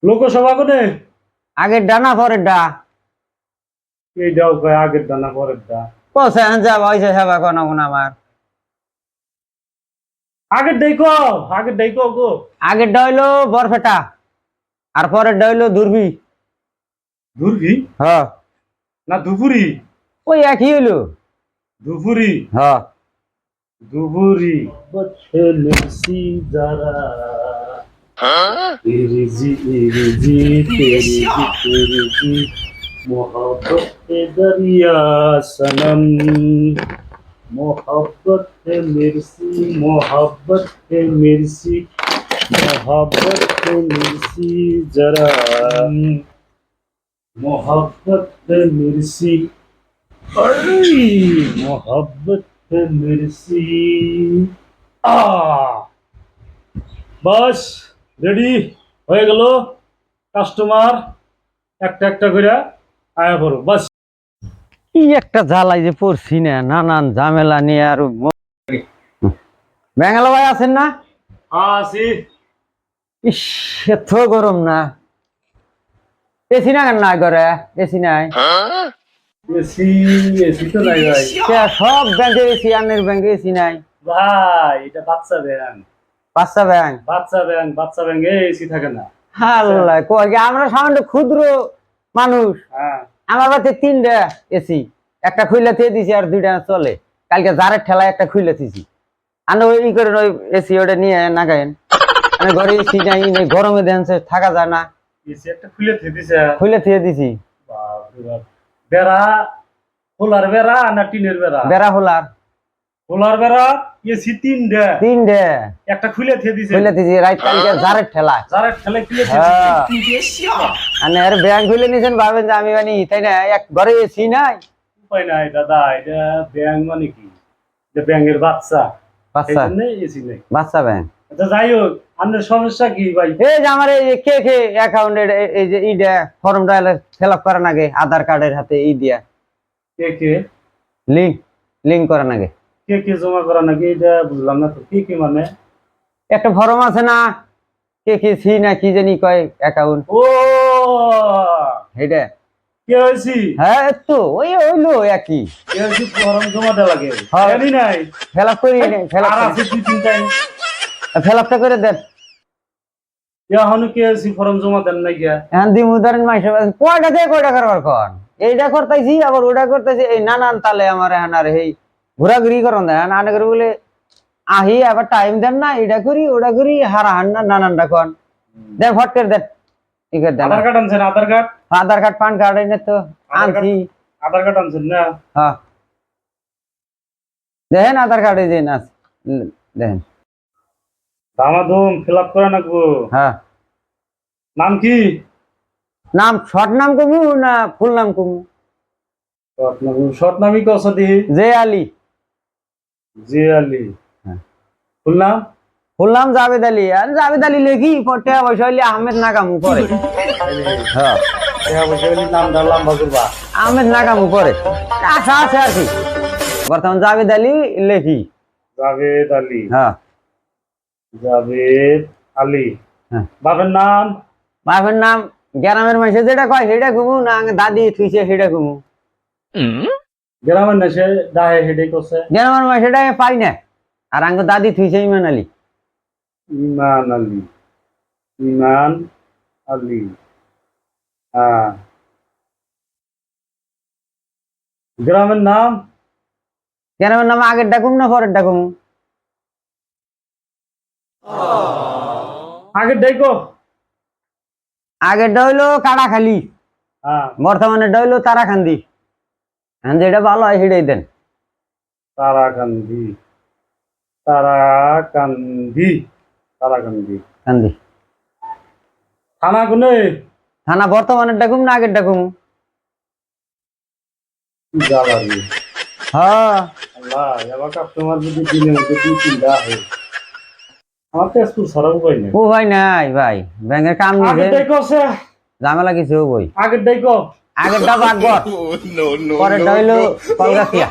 লোকসভা কোনে? আগের ডানা পরের ডা এইটাও কয় আগের দা না পরের দা। কোসে যা বয়সে সেবা কোন কোন আমার আগের ডাই কো, আগের ডাই কো গো। আগের ডা হইলো বরফেটা আর পরের ডা হইলো দুর্বি। দুর্ভি হ্যাঁ না দুপুরি? ওই একই হইলো। দুপুরি হ্যাঁ দুপুরি বচ্ছে মেসি যারা तेरी जी तेरी जी तेरी जी तेरी जी मोहब्बत के दरिया सनम मोहब्बत है मिर्सी मोहब्बत है मिर्सी मोहब्बत है मिर्सी जरा मोहब्बत है मिर्सी अरे मोहब्बत है मिर्सी आ बस রেডি হয়ে গেল। কাস্টমার একটা একটা করে আয়া পড়ো বাস। কি একটা জ্বালাই যে পড়ছি না, নানান ঝামেলা নিয়ে আর বেঙ্গালো ভাই আছেন না? আসি। ইস এত গরম না, এসি না কেন নাই করে? এসি নাই? এসি এসি তো নাই ভাই। সব ব্যাংকে এসি, আনের ব্যাংকে এসি নাই ভাই এটা বাচ্চা ব্যাংক, বাচ্চা ব্যাংক। বাচ্চা ব্যাংক, বাচ্চা ব্যাংকে এসি থাকে না। আল্লাহ কই কি, আমরা সামান্য ক্ষুদ্র মানুষ, হ্যাঁ আমার বাড়িতে 3টা এসি, একটা খুইলা দিয়ে দিছি আর 2টা চলে। কালকে জারের ঠেলায় একটা খুইলা দিছি, আনো ওই করে ওই এসি ওটা নিয়ে না গায়েন। মানে ঘরে এসি নাই, এই গরমে দেন থাকা যায় না, এসি একটা খুলে দিয়ে দিছে। খুলে দিয়ে দিছি। বাপ রে বাপ। বেড়া খোলার বেড়া না টিনের বেড়া? বেড়া হলার খোলার বেড়া এসি তিনটা, 3টা একটা খুলে দিয়ে দিছে। খুলে দিছি রাত কালকে জারের ঠেলায়। যারা ঠেলে খুলে হ্যাঁ। দিয়েছে। আর এর ব্যাংক খুলে নিছেন, ভাবেন যে আমি মানে তাই না, এক ঘরে এসি নাই। উপায় নাই দাদা, এটা ব্যাংক মানে কি? এটা ব্যাংকের বাচ্চা, এই বাচ্চা জন্য এসি নেই। বাচ্চা ব্যাংক। আচ্ছা যাই হোক, আপনার সমস্যা কি ভাই? এই যে আমার এই কে কে অ্যাকাউন্টের এই যে ইডা ফর্মটা ফিল আপ করার আগে আধার কার্ডের হাতে ই দিয়া কে কে লিংক লিংক করার আগে কে কে জমা করা নাকি? এটা বুঝলাম না তো, কে কে মানে? একটা ফর্ম আছে না, কে কে সি না কি জানি কয় অ্যাকাউন্ট, ও এটা। কে হয়েছি? হ্যাঁ তো ওই হইলো একই। কে হয়েছি ফর্ম জমা দেওয়া লাগে? হ্যাঁ। জানি নাই। ফিল আপ করি ফিল আর আপ আছে দুই তিনটাই। ফিল আপটা করে দেন। এখনো কে হয়েছি ফর্ম জমা দেন নাই গিয়া? এখন দিন উদাহরণ মাসে কয়টা দিয়ে কয়টা করবার কন, এইটা করতেছি আবার ওটা করতেছি, এই নানান তালে আমার এখন আর এই ঘোরাঘুরি করেন দেন আনে করে বলে আহি আবার টাইম দেন না, এটা করি ওটা করি হারাহান না নানানটা কন। দেন ফট করে দেন, ই করে দেন। আধার কার্ড আনছেন? আধার কার্ড, আধার কার্ড পান কার্ড এনে তো আনছি। আধার কার্ড আনছেন না? হ্যাঁ দেখেন আধার কার্ডে যে না দেখেন। দামাদুম ফিল আপ করে নাকবো। হ্যাঁ নাম কি? নাম শর্ট নাম কমু না ফুল নাম কমু? শর্ট নামই কস দি? জে আলী। জি আলী। হ্যাঁ। ফুল নাম? ফুল নাম জাভেদ আলী। আর জাভেদ আলী লেখি পটে পয়সা হইলে আহমেদ নাকামু করে। হ্যাঁ নাম ডালাম বাজুরবা। আহমেদ নাকামু করে আশা আছে আর কি, বর্তমান জাভেদ আলী লেখি। জাভেদ আলী। হ্যাঁ জাভেদ আলী। হ্যাঁ। বাবার নাম? বাপের নাম গ্রামের মানুষে যেটা কয় সেটা কমু, না দাদি থুইছে সেটা কমু? গ্রামের না সে ডাহে হেডে করছে। গ্রামের মানুষ সেটা পাই না, আর আঙ্গ দাদি থুইছে ইমান আলী। ইমান আলী। ইমান আলী। হ্যাঁ। গ্রামের নাম? গ্রামের নাম আগের ডাকুম না পরের ডাকুম? আগের ডাইকো। আগেরটা হইলো কাটাখালি, হ্যাঁ। বর্তমানে হইলো তারাকান্দি। যেটা ভালো হয় সেটাই দেন। তারাকান্দি। তারাকান্দি। তারাকান্দি। কান্দি থানা কোনে? থানা বর্তমানের ডাকুম না আগের ডাকুম? জালারি। হ্যাঁ আল্লাহ এবার কাস্টমার যদি দিনের মধ্যে দুই তিনটা হয়, আমার তো একটু সরাব পাই না। ও ভাই নাই ভাই, ব্যাংকের কাম আগের নিছে, ডাইকো আছে। ঝামেলা কিছু বই। আগের ডাইকো। আগেরটা বাগবর, পরেরটা হইলো কলগাছিয়া।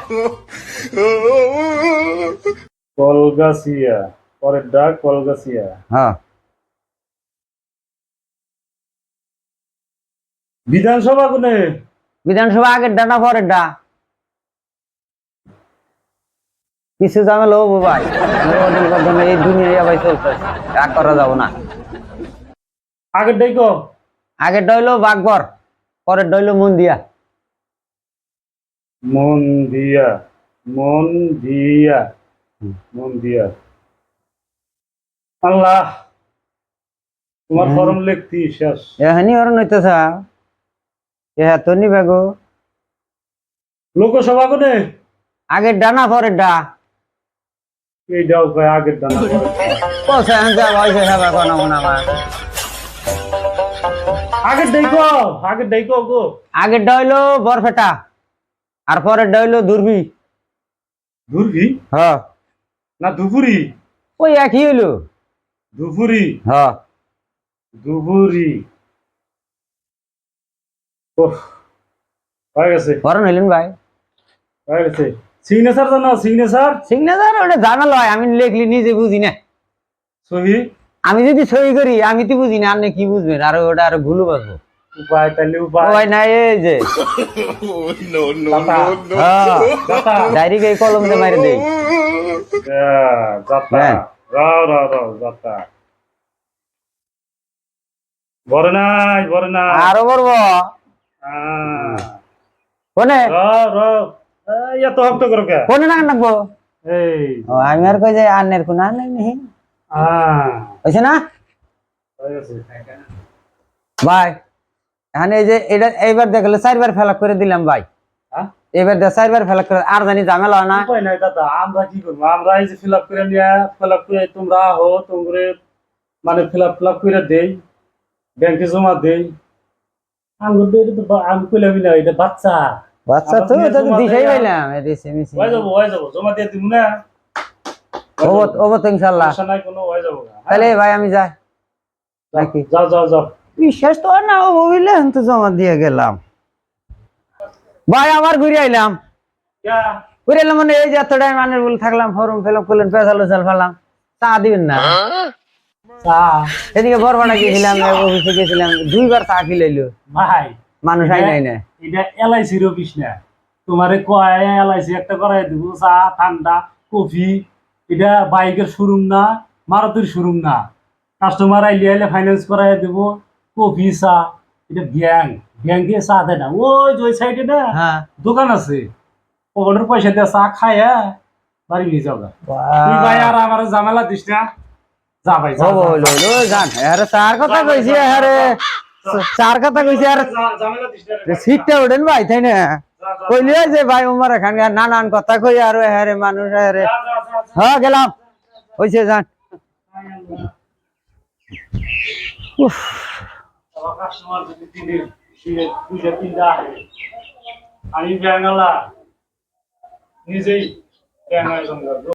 কলগাছিয়া। পরের ডাক কলগাছিয়া। হ্যাঁ বিধানসভা কোনে? বিধানসভা আগের ডা না পরের ডা? কিছু ঝামেলা হবো ভাই, নির্বাচন করতে এই দুনিয়ায় ভাই চলতেছে, রাগ করা যাবো না। আগের ডাইকো। আগের ডইলো বাগবর, পরের ডইলো মন দিয়া। মন দিয়া, মন দিয়া, মন দিয়া। আল্লাহ, তোমার ফরম লিখতি শেষ। এখানি ওর নইতেছা এ তো নিবে গো। লোকসভা কোনে? আগের ডা না পরের ডা? এইটাও কয় আগের দানা। কোসে যা বয়সে সবাই কোনো মনে আমার। আগের ডাইকো, আগের ডাইকো গো। আগের ডা হইলো বরফেটা, আর পরের ডা হইলো দুর্বি। দুর্গি হ্যাঁ, না দুপুরি? ওই একই হইলো। দুপুরি, হ্যাঁ, দুপুরি। ওহ, হয়ে গেছে, বরণ হইলেন ভাই। হয়ে গেছে। সিগনেচার জানো? সিগনেচার সিগনেচার ওটা জানা লয়, আমি লেখলি নিজে বুঝি না। সহি আমি যদি সই করি আমি তো বুঝি না, আপনি কি বুঝবেন? আর ওটা আর ভুলু বাজবো। উপায়, তাহলে উপায়। ওই না এই যে যাতা, যাতা। ডাইরেক্ট এই কলম দিয়ে মারি দেই। যাতা, হ্যাঁ। রাও রাও রাও যাতা। বড় নাই, বড় নাই। আরো করবো কোনে? রাও রাও। এত হক্ত করো কে? কোনে না নাকবো? এই ও আমি আর কই যে আন্নের কোন আন্নের নেই আহ, হয়েছে না হয়ে গেছে। ভাই। এখানে এই যে এটা এইবার দেখলে 4বার ফেলাপ করে দিলাম ভাই। হ্যাঁ? এবার 4বার ফেলাপ করে আর জানি ঝামেলা হয় না। উপায় নাই দাদা, আমরা কি করবো? আমরা এই যে ফিল আপ করে নিয়ে ফিল আপ করে তোমরা হো তোমরে মানে ফিল আপ করে দেই, ব্যাংকে জমা দেই। আমি কইলাম না এটা বাচ্চা। বাচ্চা তো এটা তো দিশাই পাইলাম এই সেমিসি হয়ে যাবো জমা দিয়ে দিব না। ও তো ইনশাআল্লাহ। সমস্যা নাই কোনো, হয়ে যাবো। তাহলে ভাই আমি যাই নাকি? যাও যাও যাও। বিশ্বাস তো আর না ও বুঝলে তো জমা দিয়ে গেলাম ভাই। আবার ঘুরে আইলাম, ঘুরে এলাম মানে এই যে এত টাইম আনের বলে থাকলাম, ফর্ম ফিল আপ করলেন, পেছালো চাল ফেলাম, চা দিবেন না? চা এদিকে বরবাড়া গেছিলাম, অফিসে গেছিলাম, 2বার চা খিলাইলো ভাই, মানুষ আই নাই না। এটা এলআইসির অফিস না, তোমারে কয় এলআইসি একটা করাই দিব, চা ঠান্ডা কফি। এটা বাইকের শোরুম না, মারুতির শোরুম না। কাস্টমার আইলে আইলে ফাইন্যান্স করাই দিব, কফি চা। এটা ব্যাংক, ব্যাংকে চা দেয় না। ওই যে ওই সাইডে না হ্যাঁ দোকান আছে, ওখানের পয়সা দিয়ে চা খায়া বাড়ি নিয়ে যাও গা। তুই ভাই আর আমার ঝামেলা দিস না, যা ভাই যা, ও বলো জান আরে চার কথা কইছি, আরে চার কথা কইছি, আর ঝামেলা দিস না রে। সিটটা ওঠেন ভাই, তাই না? কইলি যে ভাই উমার খান নানান কথা কই আর হ্যারে মানুষ হ্যারে। যা, যা, যা, যা। হ্যাঁ গেলাম, হইছে যান। উফ আমার কাস্টমার যদি দিনের 2-3টা আসে, আমি ব্যাঙ্গালা নিজেই ব্যাঙ্গায়